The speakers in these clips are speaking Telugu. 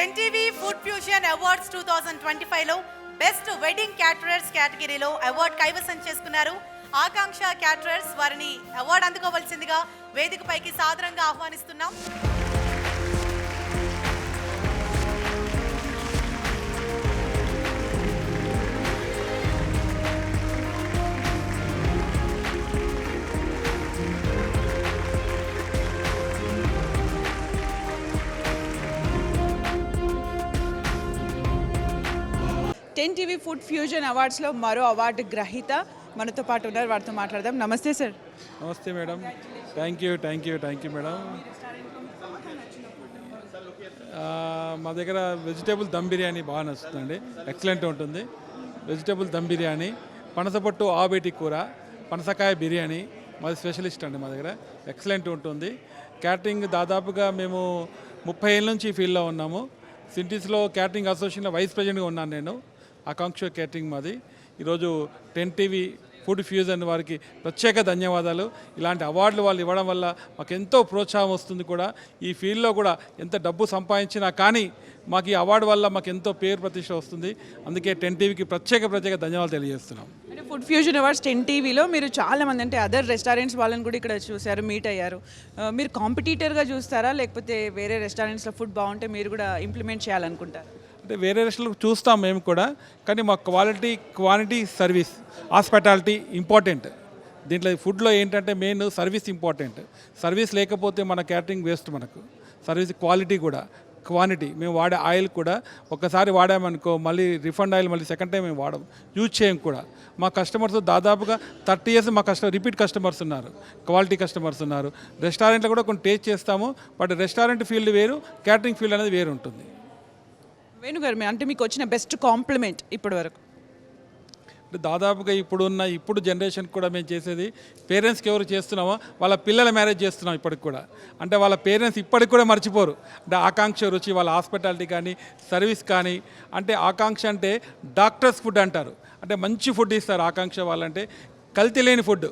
10 టీవీ ఫుడ్ ఫ్యూజన్ అవార్డ్స్ 2025 లో బెస్ట్ వెడ్డింగ్ క్యాటరర్స్ కేటగిరీలో అవార్డు కైవసం చేసుకున్నారు ఆకాంక్ష క్యాటరర్స్. వారిని అవార్డు అందుకోవాల్సిందిగా వేదికపైకి సాదరంగా ఆహ్వానిస్తున్నాం. టెన్ టీవీ ఫుడ్ ఫ్యూజన్ అవార్డ్స్లో మరో అవార్డు గ్రహీత మనతో పాటు ఉన్నారు, వారితో మాట్లాడదాం. నమస్తే సార్. నమస్తే మేడం. Thank you madam. మా దగ్గర వెజిటేబుల్ దమ్ బిర్యానీ బాగా నచ్చుతుందండి, ఎక్సలెంట్ ఉంటుంది. వెజిటేబుల్ దమ్ బిర్యానీ, పనసపట్టు ఆబేటి కూర, పనసకాయ బిర్యానీ మాది స్పెషలిస్ట్ అండి. మా దగ్గర ఎక్సలెంట్ ఉంటుంది. క్యాటరింగ్ దాదాపుగా మేము 30 ఏళ్ళ నుంచి ఈ ఫీల్డ్లో ఉన్నాము. సిటీస్లో క్యాటరింగ్ అసోసియేషన్లో వైస్ ప్రెసిడెంట్గా ఉన్నాను నేను. ఆకాంక్ష క్యాటరింగ్ మాది. ఈరోజు 10 టీవీ ఫుడ్ ఫ్యూజన్ వారికి ప్రత్యేక ధన్యవాదాలు. ఇలాంటి అవార్డులు వాళ్ళు ఇవ్వడం వల్ల మాకు ఎంతో ప్రోత్సాహం వస్తుంది కూడా. ఈ ఫీల్డ్లో కూడా ఎంత డబ్బు సంపాదించినా కానీ మాకు ఈ అవార్డు వల్ల మాకు ఎంతో పేరు ప్రతిష్ట వస్తుంది. అందుకే 10 టీవీకి ప్రత్యేక ధన్యవాదాలు తెలియజేస్తున్నాం. అంటే ఫుడ్ ఫ్యూజన్ అవార్డ్స్ 10 టీవీలో మీరు చాలామంది అంటే అదర్ రెస్టారెంట్స్ వాళ్ళని కూడా ఇక్కడ చూశారు, మీట్ అయ్యారు. మీరు కాంపిటీటర్గా చూస్తారా, లేకపోతే వేరే రెస్టారెంట్స్లో ఫుడ్ బాగుంటే మీరు కూడా ఇంప్లిమెంట్ చేయాలనుకుంటారు? అంటే వేరే రెస్టారెంట్ చూస్తాం మేము కూడా, కానీ మా క్వాలిటీ సర్వీస్, హాస్పిటాలిటీ ఇంపార్టెంట్. దీంట్లో ఫుడ్లో ఏంటంటే మెయిన్ సర్వీస్ ఇంపార్టెంట్. సర్వీస్ లేకపోతే మన క్యాటరింగ్ వేస్ట్. మనకు సర్వీస్ క్వాలిటీ కూడా, క్వాంటిటీ. మేము వాడే ఆయిల్ కూడా ఒక్కసారి వాడామనుకో మళ్ళీ రిఫండ్ ఆయిల్ మళ్ళీ సెకండ్ టైం మేము వాడడం, యూజ్ చేయం కూడా. మా కస్టమర్స్ దాదాపుగా 30 ఇయర్స్ మా రిపీట్ కస్టమర్స్ ఉన్నారు, క్వాలిటీ కస్టమర్స్ ఉన్నారు. రెస్టారెంట్లో కూడా కొన్ని టేస్ట్ చేస్తాము, బట్ రెస్టారెంట్ ఫీల్డ్ వేరు, క్యాటరింగ్ ఫీల్డ్ అనేది వేరు ఉంటుంది. వేణుగారు, అంటే మీకు వచ్చిన బెస్ట్ కాంప్లిమెంట్ ఇప్పటి వరకు? దాదాపుగా ఇప్పుడు జనరేషన్ కూడా మేము చేసేది, పేరెంట్స్కి ఎవరు చేస్తున్నామో వాళ్ళ పిల్లల మ్యారేజ్ చేస్తున్నాం ఇప్పటికి కూడా. అంటే వాళ్ళ పేరెంట్స్ ఇప్పటికి కూడా మర్చిపోరు. అంటే ఆకాంక్ష రుచి, వాళ్ళ హాస్పిటాలిటీ కానీ సర్వీస్ కానీ. అంటే ఆకాంక్ష అంటే డాక్టర్స్ ఫుడ్ అంటారు. అంటే మంచి ఫుడ్ ఇస్తారు ఆకాంక్ష వాళ్ళంటే. కల్తీ లేని ఫుడ్,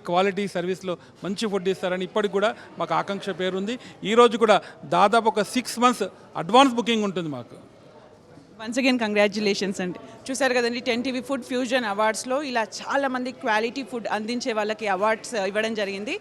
క్వాలిటీ సర్వీస్లో మంచి ఫుడ్ ఇస్తారని ఇప్పటికి కూడా మాకు ఆకాంక్ష పేరుంది. ఈరోజు కూడా దాదాపు ఒక 6 months అడ్వాన్స్ బుకింగ్ ఉంటుంది మాకు. వన్స్ అగైన్ కంగ్రాచ్యులేషన్స్ అండి. చూసారు కదండి, 10 టీవీ ఫుడ్ ఫ్యూజన్ అవార్డ్స్లో ఇలా చాలామంది క్వాలిటీ ఫుడ్ అందించే వాళ్ళకి అవార్డ్స్ ఇవ్వడం జరిగింది.